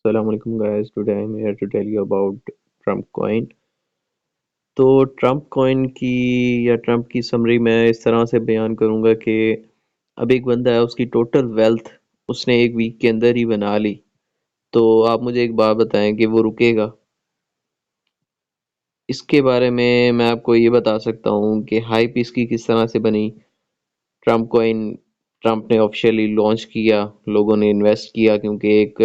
Assalamualaikum guys. Today I'm here to tell you about Trump coin. तो Trump coin की या Trump की summary मैं इस तरह से बयान करूंगा कि अब एक बंदा है, उसकी टोटल वेल्थ उसने एक वीक के अंदर ही बना ली। तो आप मुझे एक बात बताएं कि वो रुकेगा? इसके बारे में मैं आपको ये बता सकता हूँ कि हाइप इसकी किस तरह से बनी। ट्रम्प कॉइन ट्रम्प ने ऑफिशियली लॉन्च किया, लोगों ने इन्वेस्ट किया क्योंकि एक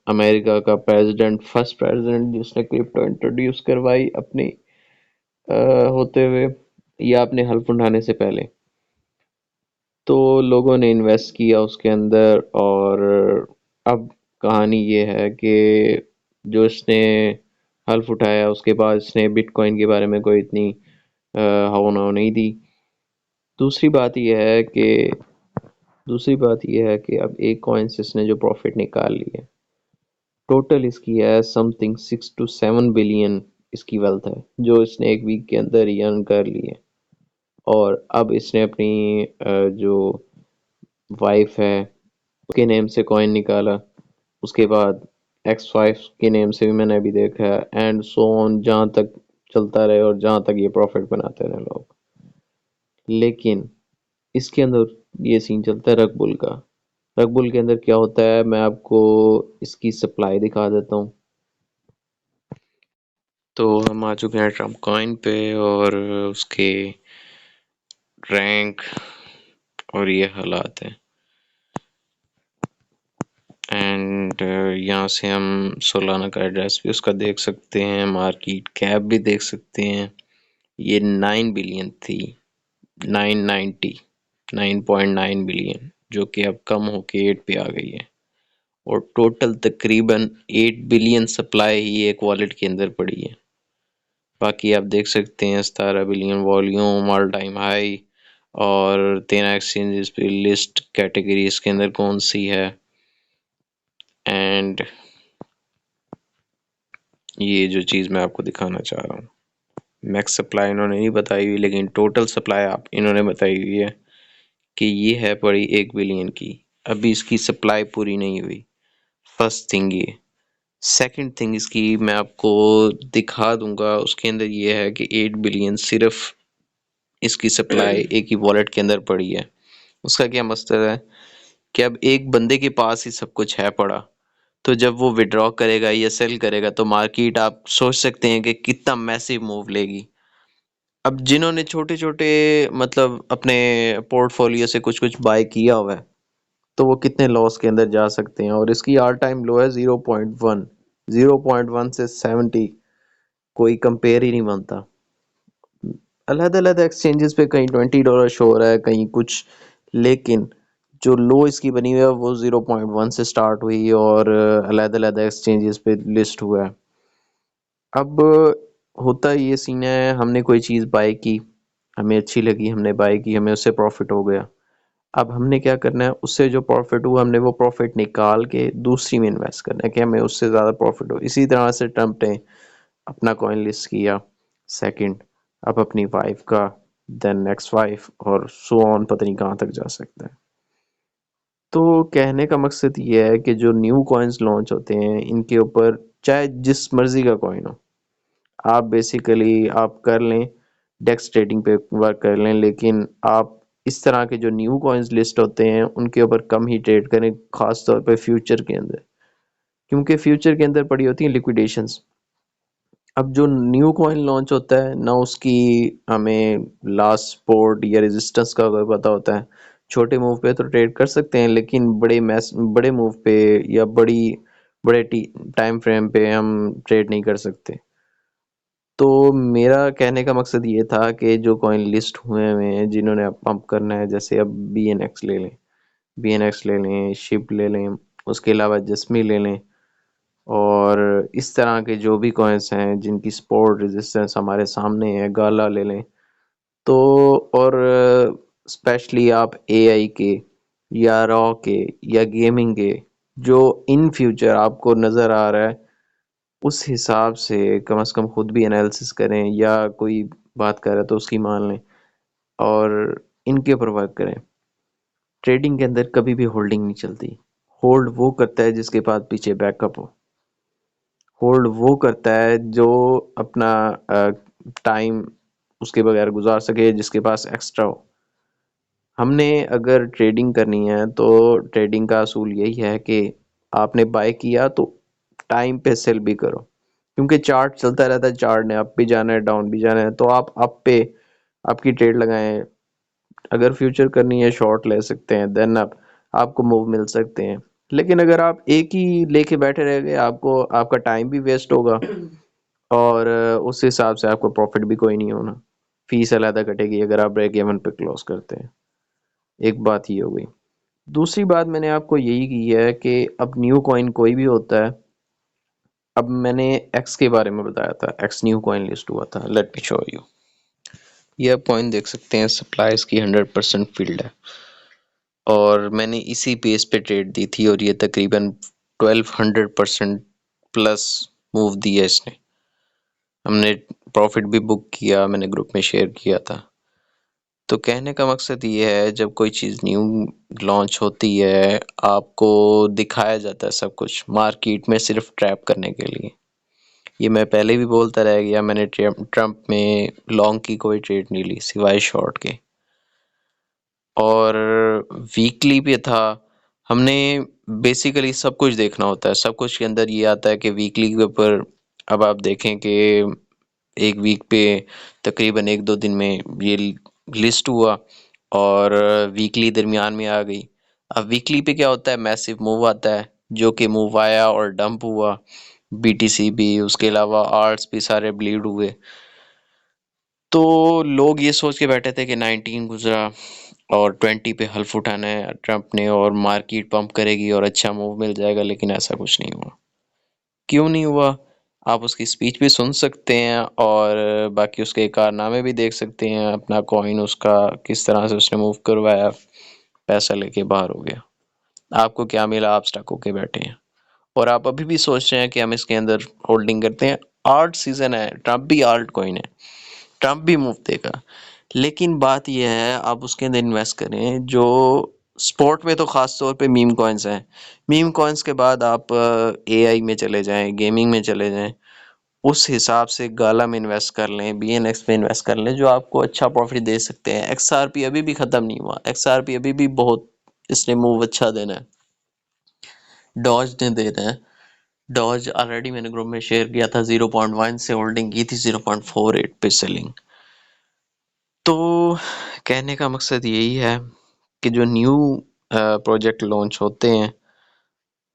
अमेरिका का प्रेसिडेंट, फर्स्ट प्रेसिडेंट जिसने क्रिप्टो इंट्रोड्यूस करवाई अपनी अ, होते हुए या अपने हल्फ उठाने से पहले। तो लोगों ने इन्वेस्ट किया उसके अंदर, और अब कहानी ये है कि जो इसने हल्फ उठाया उसके बाद इसने बिटकॉइन के बारे में कोई इतनी हवा नहीं दी। दूसरी बात यह है कि दूसरी बात यह है कि अब एक कॉइन से इसने जो प्रॉफिट निकाल लिया, टोटल इसकी है समथिंग 6 to 7 बिलियन इसकी वेल्थ है जो इसने एक वीक के अंदर ही अर्न कर ली है। और अब इसने अपनी जो वाइफ है उसके नेम से कॉइन निकाला, उसके बाद एक्स वाइफ के नेम से भी मैंने अभी देखा है, एंड सो ऑन, जहाँ तक चलता रहे और जहाँ तक ये प्रॉफिट बनाते रहे लोग। लेकिन इसके अंदर ये सीन चलता है रग का। रग के अंदर क्या होता है, मैं आपको इसकी सप्लाई दिखा देता हूँ। तो हम आ चुके हैं ट्रम्प कॉइन पे और उसके रैंक, और ये हालात है। एंड यहाँ से हम सोलाना का एड्रेस भी उसका देख सकते हैं, मार्केट कैप भी देख सकते हैं। ये 9 बिलियन थी, 990, 9.9 बिलियन, जो कि अब कम होके 8 पे आ गई है। और टोटल तकरीबन 8 बिलियन सप्लाई ही एक वॉलेट के अंदर पड़ी है। बाकी आप देख सकते हैं 17 billion volume, all time high, और 13 एक्सचेंजेस पे लिस्ट, कैटेगरी इसके अंदर कौन सी है। एंड ये जो चीज़ मैं आपको दिखाना चाह रहा हूँ, मैक्स सप्लाई इन्होंने नहीं बताई हुई, लेकिन टोटल सप्लाई आप इन्होंने बताई हुई है कि ये है पड़ी 1 बिलियन की। अभी इसकी सप्लाई पूरी नहीं हुई। फर्स्ट थिंग ये। सेकंड थिंग इसकी मैं आपको दिखा दूंगा, उसके अंदर ये है कि 8 बिलियन सिर्फ इसकी सप्लाई एक ही वॉलेट के अंदर पड़ी है। उसका क्या मतलब है कि अब एक बंदे के पास ही सब कुछ है पड़ा, तो जब वो विड्रॉ करेगा या सेल करेगा तो मार्केट आप सोच सकते हैं कि कितना मैसिव मूव लेगी। अब जिन्होंने छोटे छोटे मतलब अपने पोर्टफोलियो से कुछ कुछ बाय किया हुआ है, तो वो कितने लॉस के अंदर जा सकते हैं। और इसकी ऑल टाइम लो है 0.1। 0.1 से 70 कोई कंपेयर ही नहीं बनता। अलग अलग एक्सचेंजेस पे कहीं $20 शो हो रहा है, कहीं कुछ, लेकिन जो लो इसकी बनी हुई है वो 0.1 से स्टार्ट हुई और अलग अलग एक्सचेंजेस पे लिस्ट हुआ है। अब होता ये सीन है, हमने कोई चीज़ बाय की, हमें अच्छी लगी, हमने बाय की, हमें उससे प्रॉफिट हो गया। अब हमने क्या करना है, उससे जो प्रॉफिट हुआ हमने वो प्रॉफिट निकाल के दूसरी में इन्वेस्ट करना है कि हमें उससे ज़्यादा प्रॉफिट हो। इसी तरह से ट्रम्प ने अपना कॉइन लिस्ट किया सेकंड, अब अपनी वाइफ का, देन नेक्स्ट वाइफ, और सो ऑन, पता नहीं कहाँ तक जा सकता है। तो कहने का मकसद ये है कि जो न्यू कॉइन्स लॉन्च होते हैं इनके ऊपर चाहे जिस मर्जी का कॉइन हो, आप बेसिकली आप कर लें, डेक्स ट्रेडिंग पे वर्क कर लें, लेकिन आप इस तरह के जो न्यू कॉइन्स लिस्ट होते हैं उनके ऊपर कम ही ट्रेड करें, खास तौर पे फ्यूचर के अंदर, क्योंकि फ्यूचर के अंदर पड़ी होती हैं लिक्विडेशंस। अब जो न्यू कॉइन लॉन्च होता है ना, उसकी हमें लास्ट सपोर्ट या रेजिस्टेंस का कोई पता होता है। छोटे मूव पे तो ट्रेड कर सकते हैं, लेकिन बड़े मूव पे या बड़े टाइम फ्रेम पे हम ट्रेड नहीं कर सकते। तो मेरा कहने का मकसद ये था कि जो कॉइन लिस्ट हुए हैं जिन्होंने पंप करना है, जैसे अब BNX ले लें, BNX ले लें, शिप ले लें, उसके अलावा जस्मी ले लें, और इस तरह के जो भी कॉइन्स हैं जिनकी सपोर्ट रेजिस्टेंस हमारे सामने है, गाला ले लें। तो और स्पेशली आप AI के या रॉ के या गेमिंग के, जो इन फ्यूचर आपको नज़र आ रहा है, उस हिसाब से कम से कम खुद भी एनालिसिस करें, या कोई बात कर रहा है तो उसकी मान लें और इनके ऊपर वर्क करें। ट्रेडिंग के अंदर कभी भी होल्डिंग नहीं चलती। होल्ड वो करता है जिसके पास पीछे बैकअप हो। होल्ड वो करता है जो अपना टाइम उसके बगैर गुजार सके, जिसके पास एक्स्ट्रा हो। हमने अगर ट्रेडिंग करनी है तो ट्रेडिंग का असूल यही है कि आपने बाय किया तो टाइम पे सेल भी करो, क्योंकि चार्ट चलता रहता है, चार्ट ने अप भी जाना है डाउन भी जाना है, तो आप अप पे आपकी ट्रेड लगाएं। अगर फ्यूचर करनी है शॉर्ट ले सकते हैं, देन आप आपको मूव मिल सकते हैं। लेकिन अगर आप एक ही लेके बैठे रह गए, आपको आपका टाइम भी वेस्ट होगा और उस हिसाब से आपको प्रॉफिट भी कोई नहीं होना। फीस अलग कटेगी अगर आप ब्रेक इवन पे क्लोज करते हैं। एक बात ये हो गई। दूसरी बात मैंने आपको यही की है कि अब न्यू कॉइन कोई भी होता है। अब मैंने एक्स के बारे में बताया था, एक्स न्यू कॉइन लिस्ट हुआ था, लेट मी शो यू। ये आप पॉइंट देख सकते हैं, सप्लाई इसकी 100% फील्ड है और मैंने इसी बेस पे ट्रेड दी थी और ये तकरीबन 1200% प्लस मूव दिया इसने। हमने प्रॉफिट भी बुक किया, मैंने ग्रुप में शेयर किया था। तो कहने का मकसद ये है, जब कोई चीज़ न्यू लॉन्च होती है आपको दिखाया जाता है सब कुछ मार्केट में सिर्फ ट्रैप करने के लिए। ये मैं पहले भी बोलता रह गया, मैंने ट्रम्प में लॉन्ग की कोई ट्रेड नहीं ली सिवाय शॉर्ट के। और वीकली पे था, हमने बेसिकली सब कुछ देखना होता है। सब कुछ के अंदर ये आता है कि वीकली के ऊपर अब आप देखें कि एक वीक पे तकरीबन 1-2 दिन में ये लिस्ट हुआ और वीकली दरमियान में आ गई। अब वीकली पे क्या होता है, मैसिव मूव आता है, जो कि मूव आया और डंप हुआ। बीटीसी भी, उसके अलावा आर्ट्स भी सारे ब्लीड हुए। तो लोग ये सोच के बैठे थे कि 19 गुजरा और 20 पे हल्फ उठाना है ट्रम्प ने और मार्केट पंप करेगी और अच्छा मूव मिल जाएगा, लेकिन ऐसा कुछ नहीं हुआ। क्यों नहीं हुआ? आप उसकी स्पीच भी सुन सकते हैं और बाकी उसके कारनामे भी देख सकते हैं। अपना कॉइन उसका किस तरह से उसने मूव करवाया, पैसा लेके बाहर हो गया। आपको क्या मिला? आप स्टक होके बैठे हैं और आप अभी भी सोच रहे हैं कि हम इसके अंदर होल्डिंग करते हैं। आर्ट सीजन है, ट्रम्प भी आर्ट कॉइन है, ट्रम्प भी मूव देगा। लेकिन बात यह है आप उसके अंदर इन्वेस्ट करें जो स्पोर्ट में, तो खास तौर पे मीम कॉइन्स हैं। मीम कॉइन्स के बाद आप एआई में चले जाएं, गेमिंग में चले जाएं, उस हिसाब से गाला में इन्वेस्ट कर लें, बीएनएक्स में इन्वेस्ट कर लें, जो आपको अच्छा प्रॉफिट दे सकते हैं। एक्सआरपी अभी भी ख़त्म नहीं हुआ, एक्सआरपी अभी भी बहुत इसने मूव अच्छा देना है। डॉज ने देना है। डॉज ऑलरेडी मैंने ग्रुप में शेयर किया था, 0.1 से होल्डिंग की थी, 0.48 पे सेलिंग। तो कहने का मकसद यही है कि जो न्यू प्रोजेक्ट लॉन्च होते हैं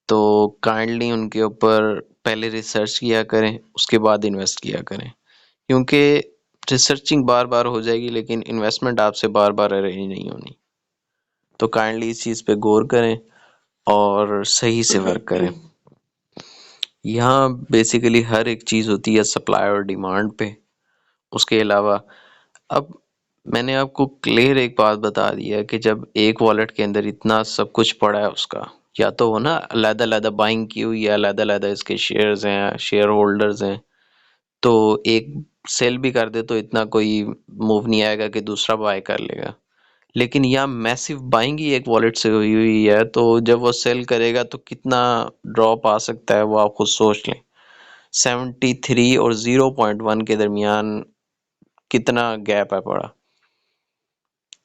तो काइंडली उनके ऊपर पहले रिसर्च किया करें, उसके बाद इन्वेस्ट किया करें, क्योंकि रिसर्चिंग बार बार हो जाएगी लेकिन इन्वेस्टमेंट आपसे बार बार अरेंज नहीं होनी। तो काइंडली इस चीज़ पे गौर करें और सही से वर्क करें। यहाँ बेसिकली हर एक चीज़ होती है सप्लाई और डिमांड पे। उसके अलावा अब मैंने आपको क्लियर एक बात बता दी है कि जब एक वॉलेट के अंदर इतना सब कुछ पड़ा है उसका, या तो हो ना अलग-अलग बाइंग की हुई है, अलग-अलग इसके शेयर्स हैं, शेयर होल्डर्स हैं, तो एक सेल भी कर दे तो इतना कोई मूव नहीं आएगा कि दूसरा बाय कर लेगा। लेकिन यहाँ मैसिव बाइंग ही एक वॉलेट से हुई हुई है, तो जब वो सेल करेगा तो कितना ड्रॉप आ सकता है वो आप खुद सोच लें। 73 और 0.1 के दरमियान कितना गैप है पड़ा।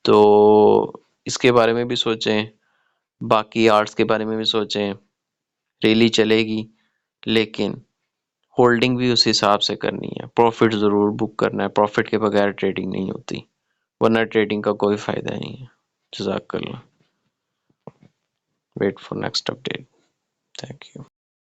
तो इसके बारे में भी सोचें, बाकी आर्ट्स के बारे में भी सोचें। रैली चलेगी लेकिन होल्डिंग भी उस हिसाब से करनी है, प्रॉफिट ज़रूर बुक करना है, प्रॉफिट के बगैर ट्रेडिंग नहीं होती, वरना ट्रेडिंग का कोई फ़ायदा नहीं है। जज़ाकल्लाह। Wait for next update. Thank you.